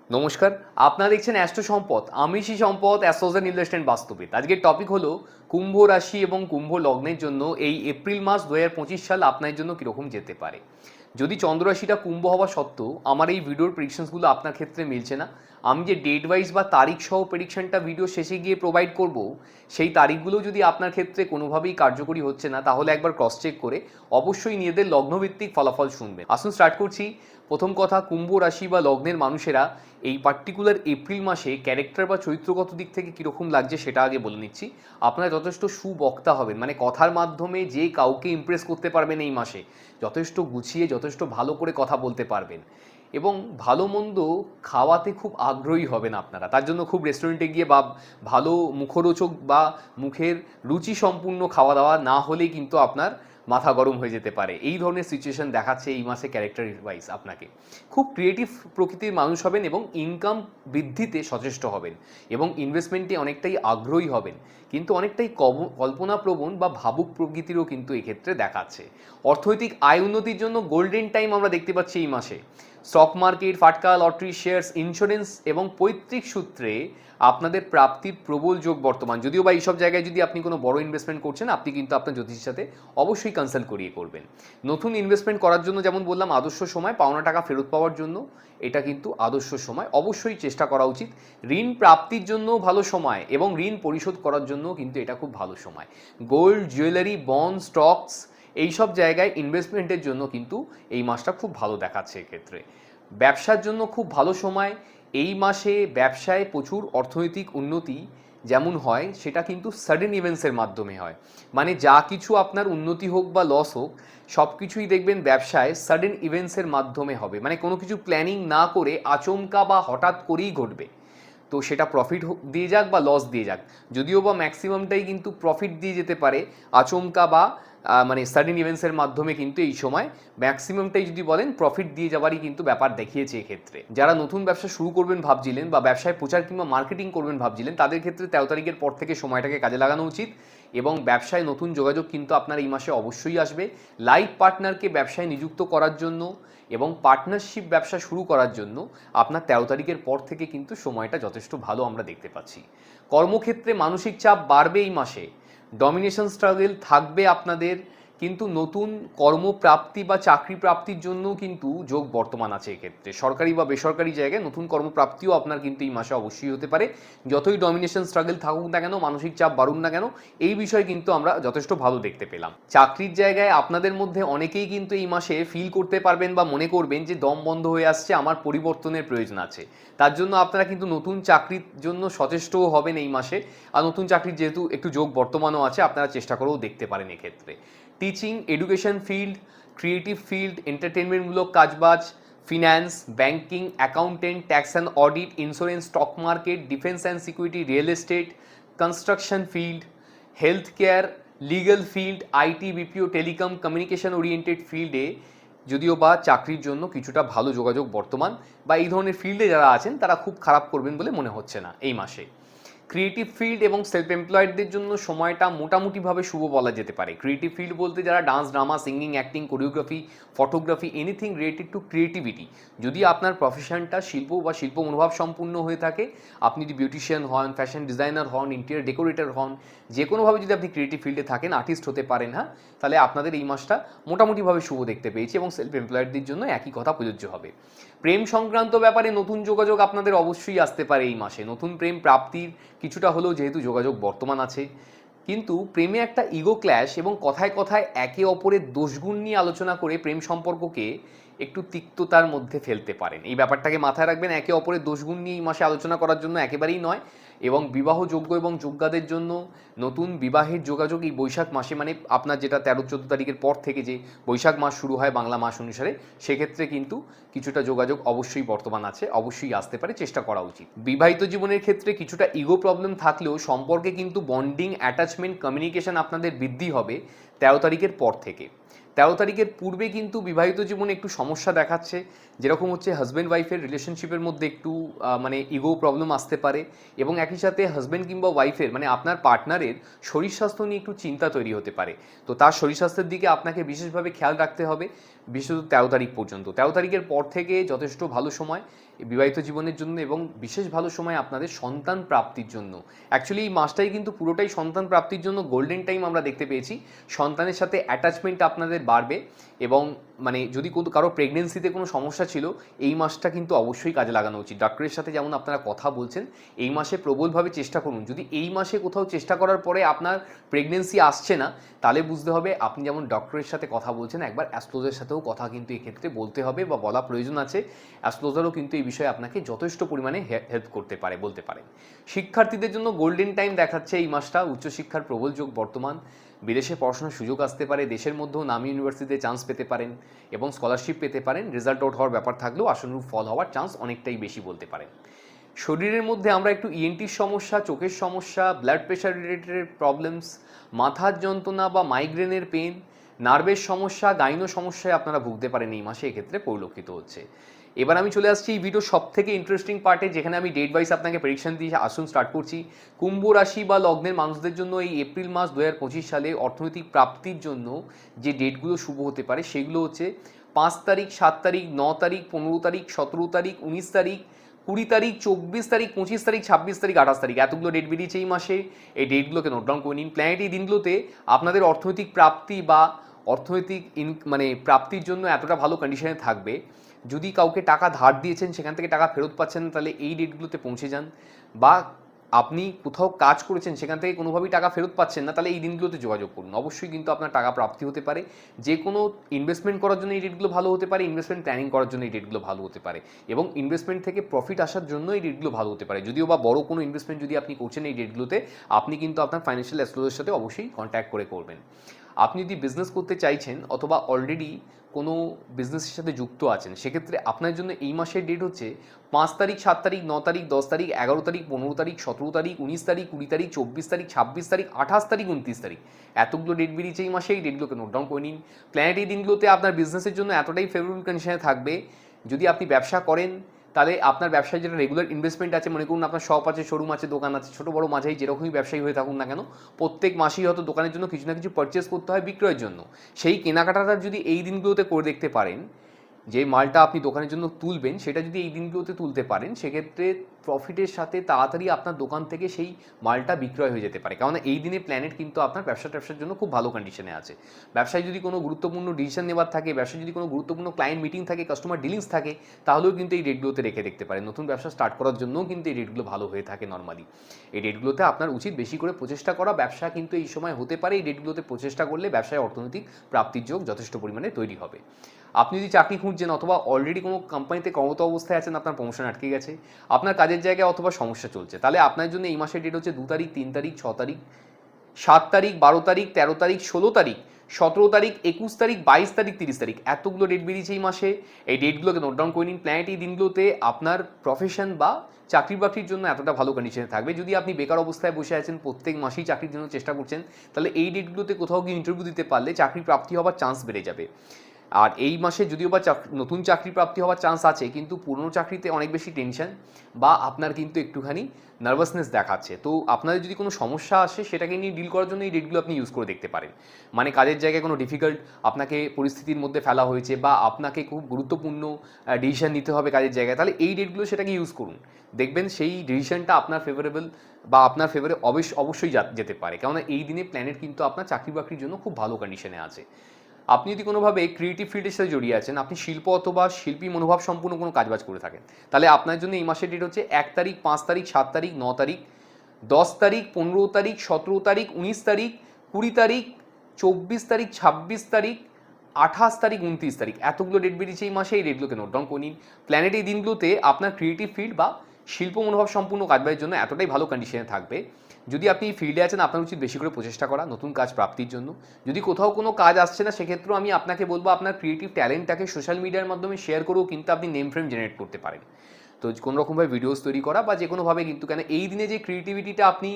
নমস্কার, আপনারা দেখছেন অ্যাস্ট্রো সম্পদ। আমি সেই সম্পদ অ্যাস্ট্রোজেন ইনভেস্টমেন্ট বাস্তুবিদ। আজকের টপিক হলো কুম্ভ রাশি এবং কুম্ভ লগ্নের জন্য এই এপ্রিল মাস 2025 সাল আপনার জন্য কীরকম যেতে পারে। যদি চন্দ্ররাশিটা কুম্ভ হওয়া সত্ত্বেও আমার এই ভিডিওর প্রেডিকশনসগুলো আপনার ক্ষেত্রে মিলছে না, আমি যে ডেট ওয়াইজ বা তারিখ সহ প্রেডিকশনটা ভিডিও শেষে গিয়ে প্রোভাইড করব, সেই তারিখগুলো যদি আপনার ক্ষেত্রে কোনোভাবেই কার্যকরী হচ্ছে না, তাহলে একবার ক্রস চেক করে অবশ্যই নিজেদের লগ্নভিত্তিক ফলাফল শুনবেন। আসুন স্টার্ট করছি। প্রথম কথা, কুম্ভ রাশি বা লগ্নের মানুষেরা এই পার্টিকুলার এপ্রিল মাসে ক্যারেক্টার বা চরিত্রগত দিক থেকে কীরকম লাগছে সেটা আগে বলে নিচ্ছি। আপনারা যথেষ্ট সুবক্তা হবেন, মানে কথার মাধ্যমে যে কাউকে ইমপ্রেস করতে পারবেন এই মাসে। যথেষ্ট গুছিয়ে যথেষ্ট ভালো করে কথা বলতে পারবেন এবং ভালো মন্দ খাওয়াতে খুব আগ্রহী হবেন আপনারা। তার জন্য খুব রেস্টুরেন্টে গিয়ে বা ভালো মুখরোচক বা মুখের রুচি সম্পূর্ণ খাওয়া দাওয়া না হলেই কিন্তু আপনার মাথা গরম হয়ে যেতে পারে। এই ধরনের সিচুয়েশন দেখাচ্ছে এই মাসে ক্যারেক্টার ওয়াইজ। আপনাকে খুব ক্রিয়েটিভ প্রকৃতির মানুষ হবেন এবং ইনকাম বৃদ্ধিতে সচেষ্ট হবেন এবং ইনভেস্টমেন্টে অনেকটাই আগ্রহী হবেন, কিন্তু অনেকটাই কল্পনাপ্রবণ বা ভাবুক প্রকৃতিরও কিন্তু এক্ষেত্রে দেখাচ্ছে। অর্থনৈতিক আয় উন্নতির জন্য গোল্ডেন টাইম আমরা দেখতে পাচ্ছি এই মাসে। স্টক মার্কেট, ফাটকা, লটারি, শেয়ার্স, ইন্স্যুরেন্স এবং পৈতৃক সূত্রে আপনাদের প্রাপ্তির প্রবল যোগ বর্তমান। যদিও বা এইসব জায়গায় যদি আপনি কোনো বড় ইনভেস্টমেন্ট করছেন, আপনি কিন্তু আপনার জ্যোতিষের সাথে অবশ্যই কনসাল্ট করিয়ে করবেন। নতুন ইনভেস্টমেন্ট করার জন্য যেমন বললাম আদর্শ সময়, পাওনা টাকা ফেরত পাওয়ার জন্য এটা কিন্তু আদর্শ সময়, অবশ্যই চেষ্টা করা উচিত। ঋণ প্রাপ্তির জন্য ভালো সময় এবং ঋণ পরিশোধ করার জন্য কিন্তু এটা খুব ভালো সময়। গোল্ড, জুয়েলারি, বন্ড, স্টকস এইসব জায়গায় ইনভেস্টমেন্টের জন্য কিন্তু এই মাসটা খুব ভালো দেখাচ্ছে। এক্ষেত্রে ব্যবসার জন্য খুব ভালো সময়। এই মাসে ব্যবসায় প্রচুর অর্থনৈতিক উন্নতি যেমন হয়, সেটা কিন্তু সাডেন ইভেন্টসের মাধ্যমে হয়। মানে যা কিছু আপনার উন্নতি হোক বা লস হোক, সব কিছুই দেখবেন ব্যবসায় সাডেন ইভেন্টসের মাধ্যমে হবে। মানে কোনো কিছু প্ল্যানিং না করে আচমকা বা হঠাৎ করেই ঘটবে। তো সেটা প্রফিট দিয়ে যাক বা লস দিয়ে যাক, যদিও বা ম্যাক্সিমামটাই কিন্তু প্রফিট দিয়ে যেতে পারে আচমকা বা মানে সাডেন ইভেন্টসের মাধ্যমে। কিন্তু এই সময় ম্যাক্সিমামটাই যদি বলেন প্রফিট দিয়ে যাওয়ারই কিন্তু ব্যাপার দেখিয়েছে এক্ষেত্রে। যারা নতুন ব্যবসা শুরু করবেন ভাবছিলেন বা ব্যবসায় প্রচার কিংবা মার্কেটিং করবেন ভাবছিলেন, তাদের ক্ষেত্রে 13 তারিখের পর থেকে সময়টাকে কাজে লাগানো উচিত এবং ব্যবসায় নতুন যোগাযোগ কিন্তু আপনার এই মাসে অবশ্যই আসবে। লাইফ পার্টনারকে ব্যবসায় নিযুক্ত করার জন্য এবং পার্টনারশিপ ব্যবসা শুরু করার জন্য আপনার 13 তারিখের পর থেকে কিন্তু সময়টা যথেষ্ট ভালো আমরা দেখতে পাচ্ছি। কর্মক্ষেত্রে মানসিক চাপ বাড়বে এই মাসে, ডমিনেশন স্ট্রাগল থাকবে আপনাদের, কিন্তু নতুন কর্মপ্রাপ্তি বা চাকরি প্রাপ্তির জন্য কিন্তু যোগ বর্তমান আছে। এক্ষেত্রে সরকারি বা বেসরকারি জায়গায় নতুন কর্মপ্রাপ্তিও আপনার কিন্তু এই মাসে অবশ্যই হতে পারে। যতই ডমিনেশন স্ট্রাগল থাকুক না কেন, মানসিক চাপ বাড়ুক না কেন, এই বিষয়ে কিন্তু আমরা যথেষ্ট ভালো দেখতে পেলাম। চাকরির জায়গায় আপনাদের মধ্যে অনেকেই কিন্তু এই মাসে ফিল করতে পারবেন বা মনে করবেন যে দম বন্ধ হয়ে আসছে, আমার পরিবর্তনের প্রয়োজন আছে। তার জন্য আপনারা কিন্তু নতুন চাকরির জন্য সচেষ্টও হবেন এই মাসে। আর নতুন চাকরির যেহেতু একটু যোগ বর্তমানও আছে, আপনারা চেষ্টা করেও দেখতে পারেন এক্ষেত্রে। Teaching, education field, creative field, এন্টারটেনমেন্টমূলক কাজবাজ, finance, banking, accountant, tax and audit, insurance, stock market, defence and security, real estate, construction field, health care, legal field, IT, BPO, telecom, communication oriented ফিল্ডে যদিও বা চাকরির জন্য কিছুটা ভালো যোগাযোগ বর্তমান, বা এই ধরনের ফিল্ডে যারা আছেন তারা খুব খারাপ করবেন বলে মনে হচ্ছে না এই মাসে। ক্রিয়েটিভ ফিল্ড এবং সেলফ এমপ্লয়েডদের জন্য সময়টা মোটামুটিভাবে শুভ বলা যেতে পারে। ক্রিয়েটিভ ফিল্ড বলতে যারা dance, drama, singing, acting, choreography, photography, anything related to creativity, যদি আপনার প্রফেশনটা শিল্প বা শিল্প মনোভাব সম্পূর্ণ হয়ে থাকে, আপনি যদি বিউটিশিয়ান হন, ফ্যাশন ডিজাইনার হন, ইন্টেরিয়র ডেকোরেটর হন, যে কোনোভাবে যদি আপনি ক্রিয়েটিভ ফিল্ডে থাকেন, আর্টিস্ট হতে পারেন, হ্যাঁ, তাহলে আপনাদের এই মাসটা মোটামুটিভাবে শুভ দেখতে পেয়েছি এবং সেলফ এমপ্লয়েডদের জন্য একই কথা প্রযোজ্য হবে। প্রেম সংক্রান্ত ব্যাপারে নতুন যোগাযোগ আপনাদের অবশ্যই আসতে পারে এই মাসে। নতুন প্রেম প্রাপ্তির কিছুটা হলেও যেহেতু যোগাযোগ বর্তমান আছে, কিন্তু প্রেমে একটা ইগো ক্ল্যাশ এবং কথায় কথায় একে অপরের দোষগুণ নিয়ে আলোচনা করে প্রেম সম্পর্ককে একটু তিক্ততার মধ্যে ফেলতে পারেন। এই ব্যাপারটাকে মাথায় রাখবেন, একে অপরের দোষগুণ নিয়ে এই মাসে আলোচনা করার জন্য একেবারেই নয়। এবং বিবাহযোগ্য এবং যোগ্যদের জন্য নতুন বিবাহের যোগাযোগ এই বৈশাখ মাসে, মানে আপনার যেটা 13-14 তারিখের পর থেকে যে বৈশাখ মাস শুরু হয় বাংলা মাস অনুসারে, সেক্ষেত্রে কিন্তু কিছুটা যোগাযোগ অবশ্যই বর্তমান আছে, অবশ্যই আসতে পারে, চেষ্টা করা উচিত। বিবাহিত জীবনের ক্ষেত্রে কিছুটা ইগো প্রবলেম থাকলেও সম্পর্কে কিন্তু বন্ডিং, অ্যাটাচমেন্ট, কমিউনিকেশন আপনাদের বৃদ্ধি হবে 13 তারিখের পর থেকে। 13 তারিখের পূর্বে কিন্তু বিবাহিত জীবনে একটু সমস্যা দেখাচ্ছে, যেরকম হচ্ছে হাজব্যান্ড ওয়াইফের রিলেশনশিপের মধ্যে একটু মানে ইগো প্রবলেম আসতে পারে এবং একই সাথে হাজব্যান্ড কিংবা ওয়াইফের মানে আপনার পার্টনারের শরীর স্বাস্থ্য নিয়ে একটু চিন্তা তৈরি হতে পারে। তো তার শরীর স্বাস্থ্যের দিকে আপনাকে বিশেষভাবে খেয়াল রাখতে হবে। বিশেষত 13 তারিখ পর্যন্ত। 13 তারিখের পর থেকে যথেষ্ট ভালো সময় বিবাহিত জীবনের জন্য এবং বিশেষ ভালো সময় আপনাদের সন্তান প্রাপ্তির জন্য। অ্যাকচুয়ালি এই মাসটাই কিন্তু পুরোটাই সন্তান প্রাপ্তির জন্য গোল্ডেন টাইম আমরা দেখতে পেয়েছি। সন্তানের সাথে অ্যাটাচমেন্ট আপনাদের বাড়বে এবং মানে যদি কারো প্রেগনেন্সিতে কোনো সমস্যা ছিল, এই মাসটা কিন্তু অবশ্যই কাজে লাগানো উচিত। ডক্টরের সাথে যেমন আপনারা কথা বলছেন, এই মাসে প্রবলভাবে চেষ্টা করুন। যদি এই মাসে কোথাও চেষ্টা করার পরে আপনার প্রেগনেন্সি আসছে না, তাহলে বুঝতে হবে আপনি যেমন ডক্টরের সাথে কথা বলছেন, একবার অ্যাস্ট্রোলজারের সাথেও কথা কিন্তু এক্ষেত্রে বলতে হবে বা বলা প্রয়োজন আছে। অ্যাস্ট্রোলজারও কিন্তু এই বিষয়ে আপনাকে যথেষ্ট পরিমাণে হেল্প করতে পারে, বলতে পারেন। শিক্ষার্থীদের জন্য গোল্ডেন টাইম দেখাচ্ছে এই মাসটা। উচ্চশিক্ষার প্রবল যোগ বর্তমান। বিদেশে পড়াশোনার সুযোগ আসতে পারে, দেশের মধ্যেও নামী ইউনিভার্সিটিতে চান্স পেতে পারেন এবং স্কলারশিপ পেতে পারেন। রেজাল্ট আউট হওয়ার ব্যাপার থাকলেও আশানুরূপ ফল হওয়ার চান্স অনেকটাই বেশি, বলতে পারেন। শরীরের মধ্যে আমরা একটু ইএনটির সমস্যা, চোখের সমস্যা, ব্লাড প্রেশার রিলেটেড প্রবলেমস, মাথার যন্ত্রণা বা মাইগ্রেনের পেন, নার্ভের সমস্যা, গাইনো সমস্যায় আপনারা ভুগতে পারেন এই মাসে, এক্ষেত্রে পরিলক্ষিত হচ্ছে। এবার আমি চলে আসছি এই ভিডিও সব থেকে ইন্টারেস্টিং পার্টে, যেখানে আমি ডেট ওয়াইজ আপনাকে প্রেডিকশন দিয়ে আসুন স্টার্ট করছি। কুম্ভ রাশি বা লগ্নের মানুষদের জন্য এই এপ্রিল মাস 2025 সালে অর্থনৈতিক প্রাপ্তির জন্য যে ডেটগুলো শুভ হতে পারে সেগুলো হচ্ছে 5 তারিখ, 7 তারিখ, 9 তারিখ, 15 তারিখ, 17 তারিখ, 19 তারিখ, 20 তারিখ, 24 তারিখ, 25 তারিখ, 26 তারিখ, 28 তারিখ, এতগুলো ডেট বেরিয়েছে এই মাসে। এই ডেটগুলোকে নোট ডাউন করে নিন। প্ল্যানেট এই দিনগুলোতে আপনাদের অর্থনৈতিক প্রাপ্তি বা অর্থনৈতিক মানে প্রাপ্তির জন্য এতটা ভালো কন্ডিশনে থাকবে। যদি কাউকে টাকা ধার দিয়েছেন, সেখান থেকে টাকা ফেরত পাচ্ছেন না, তাহলে এই ডেটগুলোতে পৌঁছে যান। বা আপনি কোথাও কাজ করেছেন, সেখান থেকে কোনোভাবেই টাকা ফেরত পাচ্ছেন না, তাহলে এই দিনগুলোতে যোগাযোগ করুন। অবশ্যই কিন্তু আপনার টাকা প্রাপ্তি হতে পারে। যে কোনো ইনভেস্টমেন্ট করার জন্য এই ডেটগুলো ভালো হতে পারে, ইনভেস্টমেন্ট প্ল্যানিং করার জন্য এই ডেটগুলো ভালো হতে পারে এবং ইনভেস্টমেন্ট থেকে প্রফিট আসার জন্য এই ডেটগুলো ভালো হতে পারে। যদিও বা বড় কোনো ইনভেস্টমেন্ট যদি আপনি করছেন এই ডেটগুলোতে, আপনি কিন্তু আপনার ফাইন্যান্সিয়াল অ্যাস্ট্রোলজারের সাথে অবশ্যই কন্ট্যাক্ট করে করবেন। আপনি যদি বিজনেস করতে চাইছেন অথবা অলরেডি কোনো বিজনেসের সাথে যুক্ত আছেন, সেক্ষেত্রে আপনার জন্য এই মাসের ডেট হচ্ছে 5 তারিখ, 7 তারিখ, 9 তারিখ, 10 তারিখ, 11 তারিখ, 15 তারিখ, 17 তারিখ, 19 তারিখ, 20 তারিখ, 24 তারিখ, 26 তারিখ, 28 তারিখ, 29 তারিখ, এতগুলো ডেট বেরিয়েছে এই মাসে। এই ডেটগুলোকে নোট ডাউন করে নিন। প্ল্যানেট এই দিনগুলোতে আপনার বিজনেসের জন্য এতটাই ফেভারেবল কন্ডিশনে থাকবে। যদি আপনি ব্যবসা করেন, তাহলে আপনার ব্যবসায় যেটা রেগুলার ইনভেস্টমেন্ট আছে, মনে করুন আপনার শপ আছে, শোরুম আছে, দোকান আছে, ছোটো বড়ো মাঝারি যেরকমই ব্যবসায়ী হয়ে থাকুন না কেন, প্রত্যেক মাসেই হয়তো দোকানের জন্য কিছু না কিছু পারচেস করতে হয় বিক্রয়ের জন্য। সেই কেনাকাটাটা যদি এই দিনগুলোতে করে দেখতে পারেন, যে মালটা আপনি দোকানের জন্য তুলবেন সেটা যদি এই দিনগুলোতে তুলতে পারেন, সেক্ষেত্রে প্রফিটের সাথে তাড়াতাড়ি আপনার দোকান থেকে সেই মালটা বিক্রয় হয়ে যেতে পারে। কারণ এই দিনে প্ল্যানেট কিন্তু আপনার ব্যবসার জন্য খুব ভালো কন্ডিশনে আছে। ব্যবসায় যদি কোনো গুরুত্বপূর্ণ ডিসিশন নেওয়ার থাকে, ব্যবসায় যদি কোনো গুরুত্বপূর্ণ ক্লায়েন্ট মিটিং থাকে, কাস্টমার ডিলিংস থাকে, তাহলেও কিন্তু এই ডেটগুলোতে রেখে দেখতে পারেন। নতুন ব্যবসা স্টার্ট করার জন্যও কিন্তু এই ডেটগুলো ভালো হয়ে থাকে নর্মালি। এই ডেটগুলোতে আপনার উচিত বেশি করে প্রচেষ্টা করা। ব্যবসা কিন্তু এই সময় হতে পারে, এই ডেটগুলোতে প্রচেষ্টা করলে ব্যবসায় অর্থনৈতিক প্রাপ্তির যোগ যথেষ্ট পরিমাণে তৈরি হবে। আপনি যদি চাকরি খুঁজছেন অথবা অলরেডি কোনো কোম্পানিতে কর্মরত অবস্থায় আছেন, আপনার প্রমোশন আটকে গেছে, আপনার কাজের জায়গায় অথবা সমস্যা চলছে, তাহলে আপনার জন্য এই মাসের ডেট হচ্ছে 2 তারিখ, 3 তারিখ, 6 তারিখ, 7 তারিখ, 12 তারিখ, 13 তারিখ, 16 তারিখ, 17 তারিখ, 21 তারিখ, 22 তারিখ, 30 তারিখ, এতগুলো ডেট বেরিয়েছে এই মাসে। এই ডেটগুলোকে নোট ডাউন করে নিন। প্ল্যানেট এই দিনগুলোতে আপনার প্রফেশন বা চাকরি বাকরির জন্য এতটা ভালো কন্ডিশনে থাকবে। যদি আপনি বেকার অবস্থায় বসে আছেন, প্রত্যেক মাসেই চাকরির জন্য চেষ্টা করছেন, তাহলে এই ডেটগুলোতে কোথাও গিয়ে ইন্টারভিউ দিতে পারলে চাকরি প্রাপ্তি হওয়ার চান্স বেড়ে যাবে। আর এই মাসে যদিও বা নতুন চাকরি প্রাপ্তি হওয়ার চান্স আছে, কিন্তু পুরনো চাকরিতে অনেক বেশি টেনশন বা আপনার কিন্তু একটুখানি নার্ভাসনেস দেখাচ্ছে। তো আপনাদের যদি কোনো সমস্যা আসে, সেটাকে নিয়ে ডিল করার জন্য এই ডেটগুলো আপনি ইউজ করে দেখতে পারেন। মানে কাজের জায়গায় কোনো ডিফিকাল্ট আপনাকে পরিস্থিতির মধ্যে ফেলা হয়েছে বা আপনাকে খুব গুরুত্বপূর্ণ ডিসিশন নিতে হবে কাজের জায়গায়, তাহলে এই ডেটগুলো সেটাকে ইউজ করুন। দেখবেন সেই ডিসিশনটা আপনার ফেভারেবল বা আপনার ফেভারে অবশ্যই যেতে পারে। কেননা এই দিনে প্ল্যানেট কিন্তু আপনার চাকরি বাকরির জন্য খুব ভালো কন্ডিশনে আছে। আপনি যদি কোনোভাবে ক্রিয়েটিভ ফিল্ডের সাথে জড়িয়ে আছেন, আপনি শিল্প অথবা শিল্পী মনোভাব সম্পূর্ণ কোনো কাজবাজ করে থাকেন, তাহলে আপনার জন্য এই মাসের ডেট হচ্ছে 1 তারিখ, 5 তারিখ, 7 তারিখ, 9 তারিখ, 10 তারিখ, 15 তারিখ, 17 তারিখ, 19 তারিখ, 20 তারিখ, 24 তারিখ, 26 তারিখ, 28 তারিখ, 29 তারিখ, এতগুলো ডেট বেরিয়েছে এই মাসে। এই ডেটগুলোকে নোট ডাউন করে নিন। প্ল্যানেট এই দিনগুলোতে আপনার ক্রিয়েটিভ ফিল্ড বা শিল্প মনোভাব সম্পূর্ণ কাজবাজের জন্য এতটাই ভালো কন্ডিশনে থাকবে। যদি আপনি এই ফিল্ডে আছেন, আপনার উচিত বেশি করে প্রচেষ্টা করা নতুন কাজ প্রাপ্তির জন্য। যদি কোথাও কোনো কাজ আসছে না, সেক্ষেত্রেও আমি আপনাকে বলবো আপনার ক্রিয়েটিভ ট্যালেন্টটাকে সোশ্যাল মিডিয়ার মাধ্যমে শেয়ার করেও কিন্তু আপনি নেম ফ্রেম জেনারেট করতে পারেন। তো কোনো রকমভাবে ভিডিওস তৈরি করা বা যে কোনোভাবে, কিন্তু কেন এই দিনে যে ক্রিয়েটিভিটিটা আপনি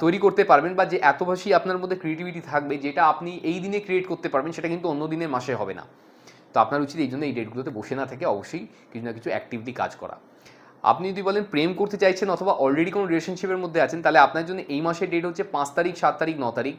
তৈরি করতে পারবেন বা যে এত বেশি আপনার মধ্যে ক্রিয়েটিভিটি থাকবে, যেটা আপনি এই দিনে ক্রিয়েট করতে পারবেন, সেটা কিন্তু অন্য দিনের মাসে হবে না। তো আপনার উচিত এই জন্য এই ডেটগুলোতে বসে না থেকে অবশ্যই কিছু না কিছু অ্যাক্টিভিটি কাজ করা। আপনি যদি বলেন প্রেম করতে চাইছেন অথবা অলরেডি কোনো রিলেশনশিপের মধ্যে আছেন, তাহলে আপনার জন্য এই মাসের ডেট হচ্ছে 5 তারিখ, 7 তারিখ, 9 তারিখ,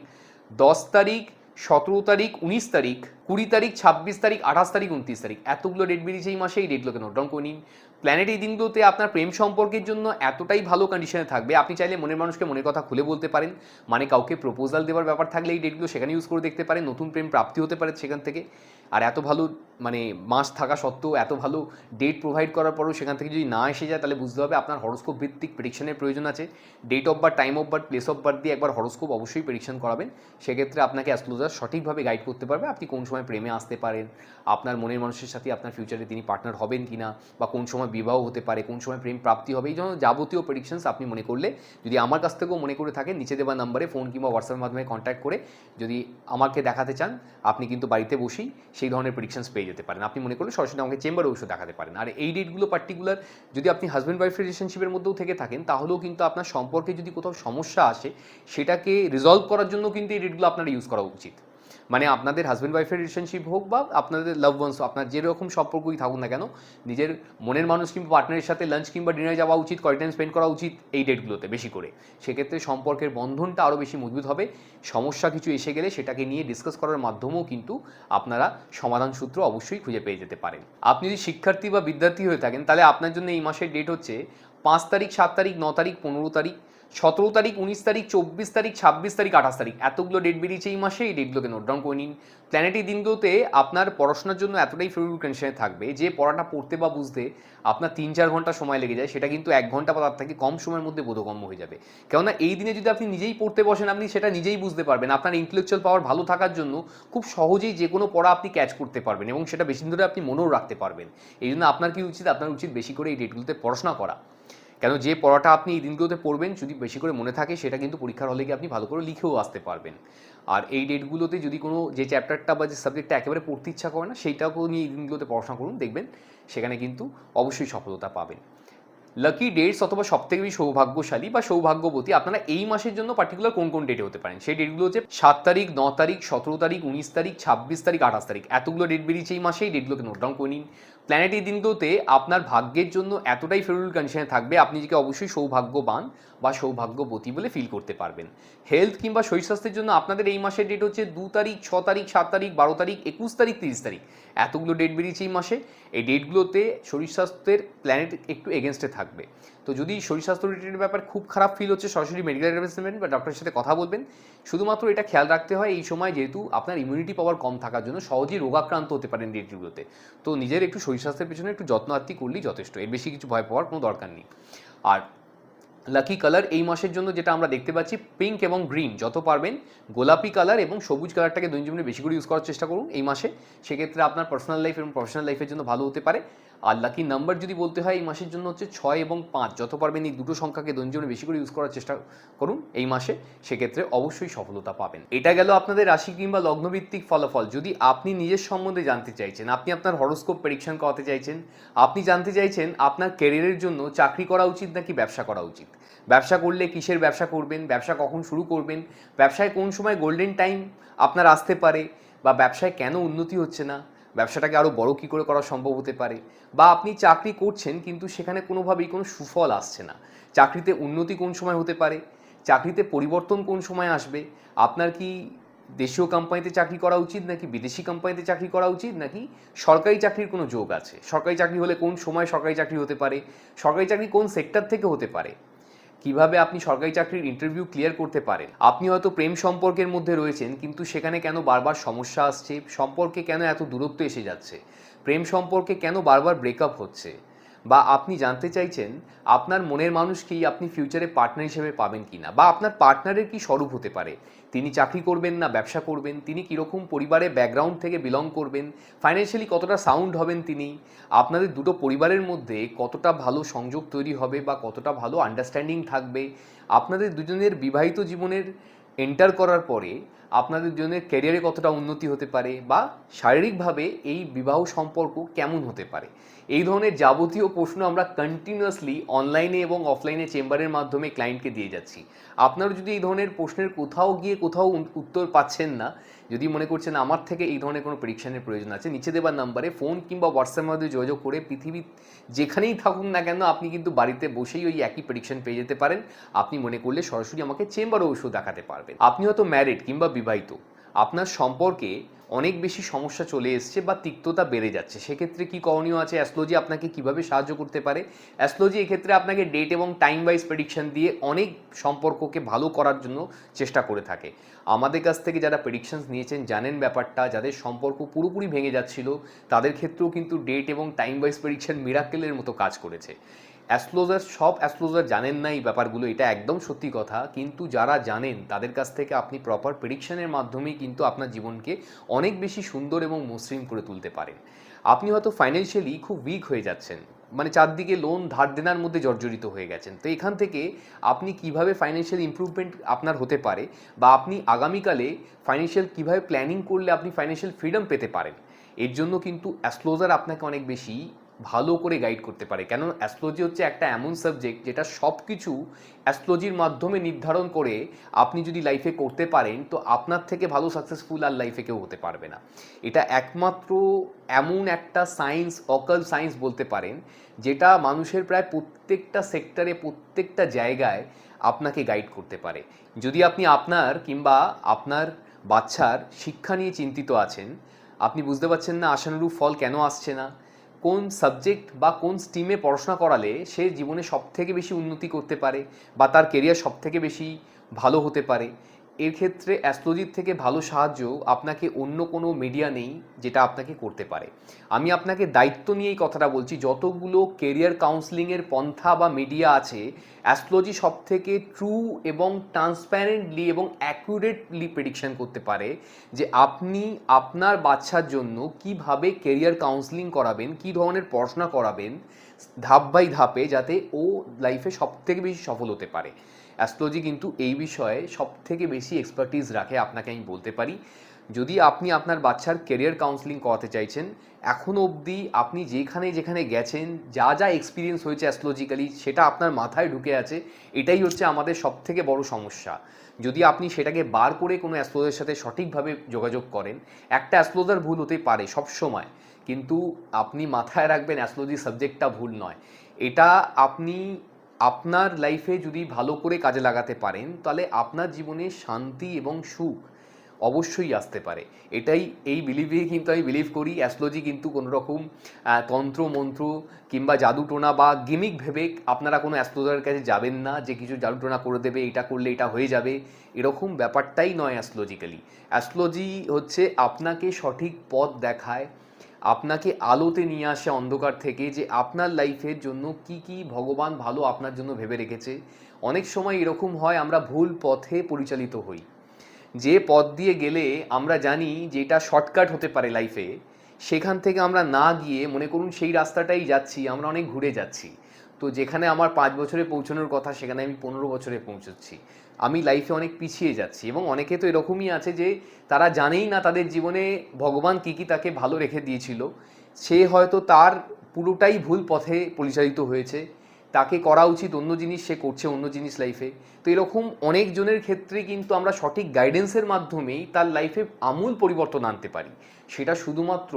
10 তারিখ, 17 তারিখ, 19 তারিখ, 20 তারিখ, 26 তারিখ, 28 তারিখ, 29 তারিখ এতগুলো ডেট বেরিয়েছে এই মাসে। এই ডেটগুলোকে নোট ডাউন করে নিন। প্ল্যানেট এই দিনগুলোতে আপনার প্রেম সম্পর্কের জন্য এতটাই ভালো কন্ডিশনে থাকবে, আপনি চাইলে মনের মানুষকে মনের কথা খুলে বলতে পারেন। মানে কাউকে প্রপোজাল দেওয়ার ব্যাপার থাকলে এই ডেটগুলো সেখানে ইউজ করে দেখতে পারেন, নতুন প্রেম প্রাপ্তি হতে পারে সেখান থেকে। আর এত ভালো মানে মাস থাকা সত্ত্বেও, এত ভালো ডেট প্রোভাইড করার পরেও সেখান থেকে যদি না এসে যায়, তাহলে বুঝতে হবে আপনার হরোস্কোপ ভিত্তিক প্রেডিকশনের প্রয়োজন আছে। Date of birth, time of birth, place of birth দিয়ে একবার হরোস্কোপ অবশ্যই প্রেডিকশন করাবেন। সেক্ষেত্রে আপনাকে অ্যাস্ট্রোলজার সঠিকভাবে গাইড করতে পারবে আপনি কোন সময় প্রেমে আসতে পারেন, আপনার মনের মানুষের সাথে আপনার ফিউচারে তিনি পার্টনার হবেন কিনা, বা কোন সময় বিবাহ হতে পারে, কোন সময় প্রেম প্রাপ্তি হবে। এই জন্য যাবতীয় প্রেডিকশনস আপনি মনে করলে, যদি আমার কাছ থেকেও মনে করে থাকেন, নিচে দেওয়া নাম্বারে ফোন কিংবা হোয়াটসঅ্যাপের মাধ্যমে কন্ট্যাক্ট করে যদি আমাকে দেখাতে চান, আপনি কিন্তু বাড়িতে বসেই সেই ধরনের প্রেডিকশনস পেয়ে যেতে পারেন। আপনি মনে করলে সরাসরি আমাকে চেম্বারে বসে দেখাতে পারেন। আর এই ডেটগুলো পার্টিকুলার যদি আপনি হাজব্যান্ড ওয়াইফ রিলেশনশিপের মধ্যেও থেকে থাকেন, তাহলেও কিন্তু আপনার সম্পর্কে যদি কোথাও সমস্যা আসে, সেটাকে রিজলভ করার জন্য কিন্তু এই ডেটগুলো আপনার ইউজ করা উচিত। মানে আপনাদের হাজব্যান্ড ওয়াইফের রিলেশনশিপ হোক বা আপনাদের লাভ ওয়ান্স, আপনার যেরকম সম্পর্কই থাকুক না কেন, নিজের মনের মানুষ কিংবা পার্টনারের সাথে লাঞ্চ কিংবা ডিনারে যাওয়া উচিত, কোয়ালিটি টাইম স্পেন্ড করা উচিত এই ডেটগুলোতে বেশি করে। সেক্ষেত্রে সম্পর্কের বন্ধনটা আরও বেশি মজবুত হবে। সমস্যা কিছু এসে গেলে সেটাকে নিয়ে ডিসকাস করার মাধ্যমেও কিন্তু আপনারা সমাধান সূত্র অবশ্যই খুঁজে পেয়ে যেতে পারেন। আপনি যদি শিক্ষার্থী বা বিদ্যার্থী হয়ে থাকেন, তাহলে আপনার জন্য এই মাসের ডেট হচ্ছে 5 তারিখ, 7 তারিখ, 9 তারিখ, 15 তারিখ, 17 তারিখ, 19 তারিখ, 24 তারিখ, 26 তারিখ, 28 তারিখ এতগুলো ডেট বেরিয়েছে এই মাসে। এই ডেটগুলোকে নোট ডাউন করে নিন। প্ল্যানেট এই দিনগুলোতে আপনার পড়াশোনার জন্য এতটাই ফেভারিট কন্ডিশনে থাকবে যে পড়াটা পড়তে বা বুঝতে আপনার 3-4 ঘন্টা সময় লেগে যায়, সেটা কিন্তু 1 ঘন্টা বা তার থেকে কম সময়ের মধ্যে বোধগম্য হয়ে যাবে। কেননা এই দিনে যদি আপনি নিজেই পড়তে বসেন, আপনি সেটা নিজেই বুঝতে পারবেন। আপনার ইন্টেলেকচুয়াল পাওয়ার ভালো থাকার জন্য খুব সহজেই যে কোনো পড়া আপনি ক্যাচ করতে পারবেন এবং সেটা বেশি দিন ধরে আপনি মনেও রাখতে পারবেন। এই জন্য আপনার কি উচিত, আপনার উচিত বেশি করে এই ডেটগুলোতে পড়াশোনা করা। কেন যে পড়াটা আপনি এই দিনগুলোতে পড়বেন, যদি বেশি করে মনে থাকে, সেটা কিন্তু পরীক্ষার হলে গিয়ে আপনি ভালো করে লিখেও আসতে পারবেন। আর এই ডেটগুলোতে যদি কোনো যে চ্যাপ্টারটা বা যে সাবজেক্টটা একেবারে পড়তে ইচ্ছা করে না, সেইটাকেও নিয়ে এই দিনগুলোতে পড়াশোনা করুন, দেখবেন সেখানে কিন্তু অবশ্যই সফলতা পাবেন। লাকি ডেটস অথবা সবথেকে বেশি সৌভাগ্যশালী বা সৌভাগ্যবতী আপনারা এই মাসের জন্য পার্টিকুলার কোন কোন ডেটে হতে পারেন, সেই ডেটগুলো হচ্ছে 7 তারিখ, 9 তারিখ, 17 তারিখ, 19 তারিখ, 26 তারিখ, 28 তারিখ এতগুলো ডেট বেরিয়েছে এই মাসে। এই ডেটগুলোকে নোট ডাউন করে নিন। প্ল্যানেট এই দিনগুলোতে আপনার ভাগ্যের জন্য এতটাই ফেভারিট কন্ডিশনে থাকবে, আপনি নিজেকে অবশ্যই সৌভাগ্যবান বা সৌভাগ্যবতী বলে ফিল করতে পারবেন। হেলথ কিংবা শরীর স্বাস্থ্যের জন্য আপনাদের এই মাসের ডেট হচ্ছে 2 তারিখ, 6 তারিখ, 7 তারিখ, 12 তারিখ, 21 তারিখ, 30 তারিখ এতগুলো ডেট বেরিয়েছে এই মাসে। এই ডেটগুলোতে শরীর স্বাস্থ্যের প্ল্যানেট একটু এগেনস্টে থাকবে। তো যদি শরীর স্বাস্থ্য রিলেটেড ব্যাপার খুব খারাপ ফিল হচ্ছে, সরাসরি মেডিকেল অ্যাডভাইস নেবেন বা ডক্টরের সাথে কথা বলবেন। শুধুমাত্র এটা খেয়াল রাখতে হয় এই সময় যেহেতু আপনার ইমিউনিটি পাওয়ার কম থাকার জন্য সহজেই রোগাক্রান্ত হতে পারেন ডেটগুলোতে। তো নিজের একটু শরীর স্বাস্থ্যের পেছনে একটু যত্ন আত্তি করলেই যথেষ্ট, এর বেশি কিছু ভয় পাওয়ার কোনো দরকার নেই। আর লাকি কালার এই মাসের জন্য যেটা আমরা দেখতে পাচ্ছি, পিঙ্ক এবং গ্রিন, যত পারবেন গোলাপি কালার এবং সবুজ কালারটাকে দৈনন্দিন জীবনে বেশি করে ইউজ করার চেষ্টা করুন এই মাসে। সেক্ষেত্রে আপনার পার্সোনাল লাইফ এবং প্রফেশনাল লাইফের জন্য ভালো হতে পারে। আর লাকি নাম্বার যদি বলতে হয় এই মাসের জন্য হচ্ছে 6 এবং 5, যত পারবেন এই দুটো সংখ্যাকে দৈনন্দিন জীবনে বেশি করে ইউজ করার চেষ্টা করুন এই মাসে। সেক্ষেত্রে অবশ্যই সফলতা পাবেন। এটা গেল আপনাদের রাশি কিংবা লগ্নভিত্তিক ফলাফল। যদি আপনি নিজের সম্বন্ধে জানতে চাইছেন, আপনি আপনার হরোস্কোপ প্রেডিকশন করাতে চাইছেন, আপনি জানতে চাইছেন আপনার ক্যারিয়ারের জন্য চাকরি করা উচিত নাকি ব্যবসা করা উচিত, ব্যবসা করলে কিসের ব্যবসা করবেন, ব্যবসা কখন শুরু করবেন, ব্যবসায় কোন সময় গোল্ডেন টাইম আপনার আসতে পারে, বা ব্যবসায় কেন উন্নতি হচ্ছে না, ব্যবসাটাকে আরও বড় কী করে করা সম্ভব হতে পারে, বা আপনি চাকরি করছেন কিন্তু সেখানে কোনোভাবেই কোনো সুফল আসছে না, চাকরিতে উন্নতি কোন সময় হতে পারে, চাকরিতে পরিবর্তন কোন সময় আসবে, আপনার কি দেশীয় কোম্পানিতে চাকরি করা উচিত নাকি বিদেশি কোম্পানিতে চাকরি করা উচিত, নাকি সরকারি চাকরির কোনো যোগ আছে, সরকারি চাকরি হলে কোন সময় সরকারি চাকরি হতে পারে, সরকারি চাকরি কোন সেক্টর থেকে হতে পারে, কিভাবে আপনি সরকারি চাকরির ইন্টারভিউ ক্লিয়ার করতে পারেন। আপনি হয়তো প্রেম সম্পর্কের মধ্যে রয়েছেন কিন্তু সেখানে কেন বারবার সমস্যা আসছে, সম্পর্কে কেন এত দূরত্ব এসে যাচ্ছে, প্রেম সম্পর্কে কেন বারবার ব্রেকআপ হচ্ছে, বা আপনি জানতে চাইছেন আপনার মনের মানুষকেই আপনি ফিউচারে পার্টনার হিসেবে পাবেন কিনা, বা আপনার পার্টনারের কি স্বরূপ হতে পারে, তিনি চাকরি করবেন না ব্যবসা করবেন, তিনি কীরকম পরিবারের ব্যাকগ্রাউন্ড থেকে বিলং করবেন, ফাইন্যান্সিয়ালি কতটা সাউন্ড হবেন তিনি, আপনাদের দুটো পরিবারের মধ্যে কতটা ভালো সংযোগ তৈরি হবে বা কতটা ভালো আন্ডারস্ট্যান্ডিং থাকবে, আপনাদের দুজনের বিবাহিত জীবনের এন্টার করার পরে আপনাদের দুজনের ক্যারিয়ারে কতটা উন্নতি হতে পারে, বা শারীরিকভাবে এই বিবাহ সম্পর্ক কেমন হতে পারে। এই ধরনের যাবতীয় প্রশ্ন আমরা কন্টিনিউয়াসলি অনলাইনে এবং অফলাইনে চেম্বারের মাধ্যমে ক্লায়েন্টকে দিয়ে যাচ্ছি। আপনারা যদি এই ধরনের প্রশ্নের কোথাও গিয়ে কোথাও উত্তর পাচ্ছেন না, যদি মনে করছেন আমার থেকে এই ধরনের কোনো প্রেডিকশনের প্রয়োজন আছে, নিচে দেওয়ার নাম্বারে ফোন কিংবা হোয়াটসঅ্যাপের মাধ্যমে যোগাযোগ করে পৃথিবীর যেখানেই থাকুন না কেন আপনি কিন্তু বাড়িতে বসেই ওই একই প্রেডিকশন পেয়ে যেতে পারেন। আপনি মনে করলে সরাসরি আমাকে চেম্বারে ওষুধ দেখাতে পারবেন। আপনি হয়তো ম্যারিড কিংবা বিবাহিত, আপনার সম্পর্কে অনেক বেশি সমস্যা চলে এসছে বা তিক্ততা বেড়ে যাচ্ছে, সেক্ষেত্রে কি করণীয় আছে, অ্যাস্ট্রোলজি আপনাকে কিভাবে সাহায্য করতে পারে? অ্যাস্ট্রোলজি এক্ষেত্রে আপনাকে ডেট এবং টাইম ওয়াইজ প্রেডিকশন দিয়ে অনেক সম্পর্ককে ভালো করার জন্য চেষ্টা করে থাকে। আমাদের কাছ থেকে যারা প্রেডিকশনস নিয়েছেন জানেন ব্যাপারটা, যাদের সম্পর্ক পুরোপুরি ভেঙে যাচ্ছিল তাদের ক্ষেত্রেও কিন্তু ডেট এবং টাইম ওয়াইজ প্রেডিকশন মিরাকেলের মতো কাজ করেছে। সব অ্যাস্ট্রোলজার জানেন না এই ব্যাপারগুলো, এটা একদম সত্যি কথা, কিন্তু যারা জানেন তাদের কাছ থেকে আপনি প্রপার প্রেডিকশনের মাধ্যমেই কিন্তু আপনার জীবনকে অনেক বেশি সুন্দর এবং মসৃণ করে তুলতে পারেন। আপনি হয়তো ফাইন্যান্সিয়ালি খুব উইক হয়ে যাচ্ছেন, মানে চারদিকে লোন ধার দেনার মধ্যে জর্জরিত হয়ে গেছেন, তো এখান থেকে আপনি কিভাবে ফাইন্যান্সিয়াল ইমপ্রুভমেন্ট আপনার হতে পারে বা আপনি আগামীকালে ফাইন্যান্সিয়াল কিভাবে প্ল্যানিং করলে আপনি ফাইন্যান্সিয়াল ফ্রিডম পেতে পারেন, এর জন্য কিন্তু অ্যাস্ট্রোলজার আপনাকে অনেক বেশি ভালো করে গাইড করতে পারে। কেন, অ্যাস্ট্রোলজি হচ্ছে একটা এমন সাবজেক্ট যেটা সব কিছু অ্যাস্ট্রোলজির মাধ্যমে নির্ধারণ করে আপনি যদি লাইফে করতে পারেন তো আপনার থেকে ভালো সাকসেসফুল আর লাইফে কেউ হতে পারবে না। এটা একমাত্র এমন একটা সায়েন্স, অকাল সায়েন্স বলতে পারেন, যেটা মানুষের প্রায় প্রত্যেকটা সেক্টরে, প্রত্যেকটা জায়গায় আপনাকে গাইড করতে পারে। যদি আপনি আপনার কিংবা আপনার বাচ্চার শিক্ষা নিয়ে চিন্তিত আছেন, আপনি বুঝতে পারছেন না আশানুরূপ ফল কেন আসছে না, কোন সাবজেক্ট বা কোন স্ট্রিমে পড়াশোনা করালে সে জীবনে সবথেকে বেশি উন্নতি করতে পারে বা তার কেরিয়ার সবথেকে বেশি ভালো হতে পারে, এর ক্ষেত্রে অ্যাস্ট্রোলজির থেকে ভালো সাহায্য আপনাকে অন্য কোনো মিডিয়া নেই যেটা আপনাকে করতে পারে। আমি আপনাকে দায়িত্ব নিয়ে এই কথাটা বলছি, যতগুলো কেরিয়ার কাউন্সেলিংয়ের পন্থা বা মিডিয়া আছে, অ্যাস্ট্রোলজি সবথেকে ট্রু এবং ট্রান্সপ্যারেন্টলি এবং অ্যাকুরেটলি প্রেডিকশন করতে পারে যে আপনি আপনার বাচ্চার জন্য কিভাবে কেরিয়ার কাউন্সেলিং করাবেন, কী ধরনের পড়াশোনা করাবেন ধাপ বাই ধাপে, যাতে ও লাইফে সবথেকে বেশি সফল হতে পারে। অ্যাস্ট্রোলজি কিন্তু এই বিষয়ে সবথেকে বেশি এক্সপার্টিস রাখে, আপনাকে আমি বলতে পারি। যদি আপনি আপনার বাচ্চার কেরিয়ার কাউন্সেলিং করাতে চাইছেন, এখনও অবধি আপনি যেখানে যেখানে গেছেন, যা যা এক্সপিরিয়েন্স হয়েছে অ্যাস্ট্রোলজিক্যালি, সেটা আপনার মাথায় ঢুকে আছে, এটাই হচ্ছে আমাদের সবথেকে বড় সমস্যা। যদি আপনি সেটাকে বার করে কোনো অ্যাস্ট্রোলজারের সাথে সঠিকভাবে যোগাযোগ করেন, একটা অ্যাস্ট্রোলজার ভুল হতেই পারে সব সময়, কিন্তু আপনি মাথায় রাখবেন অ্যাস্ট্রোলজি সাবজেক্টটা ভুল নয়। এটা আপনি আপনার লাইফে যদি ভালো করে কাজে লাগাতে পারেন, তাহলে আপনার জীবনে শান্তি এবং সুখ অবশ্যই আসতে পারে। এই বিলিভে কিন্তু আমি বিলিভ করি। অ্যাস্ট্রোলজি কিন্তু কোনো রকম তন্ত্র মন্ত্র কিংবা জাদুটোনা বা গিমিক ভেবে আপনারা কোনো অ্যাস্ট্রোলজারের কাছে যাবেন না যে কিছু জাদুটোনা করে দেবে, এটা করলে এটা হয়ে যাবে, এরকম ব্যাপারটাই নয় অ্যাস্ট্রোলজিক্যালি। অ্যাস্ট্রোলজি হচ্ছে আপনাকে সঠিক পথ দেখায়, আপনাকে আলোতে নিয়ে আসে অন্ধকার থেকে, যে আপনার লাইফের জন্য কি কি ভগবান ভালো আপনার জন্য ভেবে রেখেছে। অনেক সময় এরকম হয় আমরা ভুল পথে পরিচালিত হই, যে পথ দিয়ে গেলে আমরা জানি যে এটা শর্টকাট হতে পারে লাইফে, সেখান থেকে আমরা না গিয়ে মনে করুন সেই রাস্তাটাই যাচ্ছি, আমরা অনেক ঘুরে যাচ্ছি। তো যেখানে আমার 5 বছরে পৌঁছানোর কথা সেখানে আমি 15 বছরে পৌঁছচ্ছি, আমি লাইফে অনেক পিছিয়ে যাচ্ছি। এবং অনেকে তো এরকমই আছে যে তারা জানেই না তাদের জীবনে ভগবান কী কী তাকে ভালো রেখে দিয়েছিল, সে হয়তো তার পুরোটাই ভুল পথে পরিচালিত হয়েছে, তাকে করা উচিত অন্য জিনিস, সে করছে অন্য জিনিস লাইফে। তো এরকম অনেকজনের ক্ষেত্রে কিন্তু আমরা সঠিক গাইডেন্সের মাধ্যমেই তার লাইফে আমূল পরিবর্তন আনতে পারি, সেটা শুধুমাত্র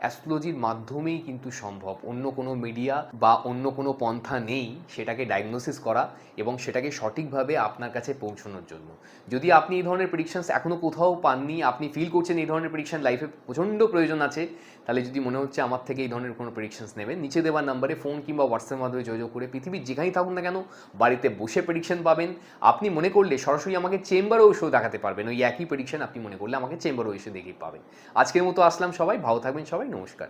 অ্যাস্ট্রোলজির মাধ্যমেই কিন্তু সম্ভব। অন্য কোনো মিডিয়া বা অন্য কোনো পন্থা নেই সেটাকে ডায়াগনোসিস করা এবং সেটাকে সঠিকভাবে আপনার কাছে পৌঁছানোর জন্য। যদি আপনি এই ধরনের প্রেডিকশনস এখনও কোথাও পাননি, আপনি ফিল করছেন এই ধরনের প্রেডিকশন লাইফে প্রচণ্ড প্রয়োজন আছে, তাহলে যদি মনে হচ্ছে আমার থেকে এই ধরনের কোনো প্রেডিকশনস নেবেন, নিচে দেওয়ার নাম্বারে ফোন কিংবা হোয়াটসঅ্যাপের মাধ্যমে যোগাযোগ করে পৃথিবীর যেখানেই থাকুন না কেন বাড়িতে বসে প্রেডিকশন পাবেন। আপনি মনে করলে সরাসরি আমাকে চেম্বারেও এসেও দেখাতে পারবেন, ওই একই প্রেডিকশন আপনি মনে করলে আমাকে চেম্বারেও এসে দেখে পাবেন। আজকের মতো আসলাম, সবাই ভালো থাকবেন, সবাই নমস্কার।